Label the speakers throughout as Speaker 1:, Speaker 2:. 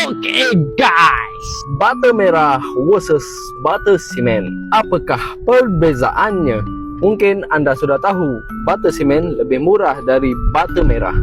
Speaker 1: Okay guys, bata merah versus bata simen. Apakah perbezaannya? Mungkin anda sudah tahu, bata simen lebih murah dari bata merah.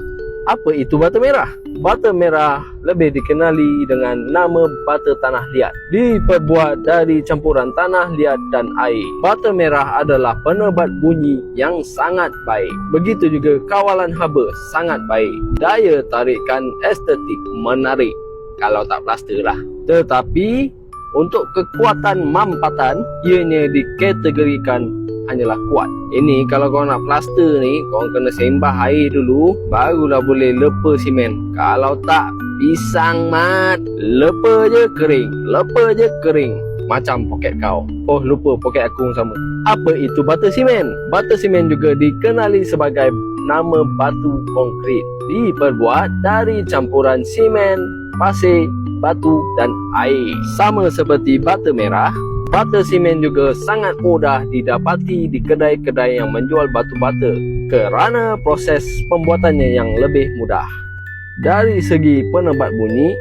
Speaker 1: Apa itu bata merah? Bata merah lebih dikenali dengan nama bata tanah liat. Diperbuat dari campuran tanah liat dan air. Bata merah adalah penebat bunyi yang sangat baik. Begitu juga kawalan haba sangat baik. Daya tarikan estetik menarik. Kalau tak plaster lah. Tetapi untuk kekuatan mampatan, ianya dikategorikan hanyalah kuat. Ini kalau kau nak plaster ni, kau kena sembah air dulu, barulah boleh lepa simen. Kalau tak, pisang mat. Lepa je kering. Macam poket kau. Oh lupa, poket aku sama. Apa itu bata simen? Bata simen juga dikenali sebagai nama batu konkrit. Diperbuat dari campuran simen, pasir, batu dan air. Sama seperti bata merah, bata simen juga sangat mudah didapati di kedai-kedai yang menjual batu bata kerana proses pembuatannya yang lebih mudah. Dari segi penebat bunyi,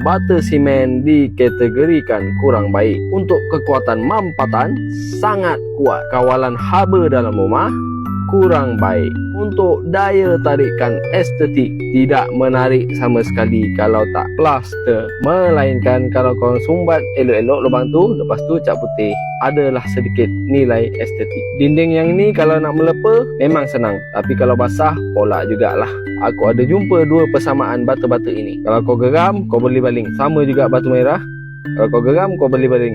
Speaker 1: bata simen dikategorikan kurang baik. Untuk kekuatan mampatan, sangat kuat. Kawalan haba dalam rumah, kurang baik. Untuk daya tarikan estetik, tidak menarik sama sekali kalau tak plaster. Melainkan kalau kau sumbat elok-elok lubang tu, lepas tu cat putih, adalah sedikit nilai estetik. Dinding yang ini kalau nak melepa memang senang, tapi kalau basah polak jugalah. Aku ada jumpa dua persamaan bata-bata ini. Kalau kau geram, kau boleh baling. Sama juga batu merah, kalau kau geram, kau boleh baling.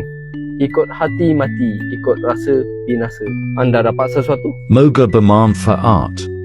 Speaker 1: Ikut hati mati, ikut rasa binasa. Anda dapat sesuatu?
Speaker 2: Moga bermanfaat.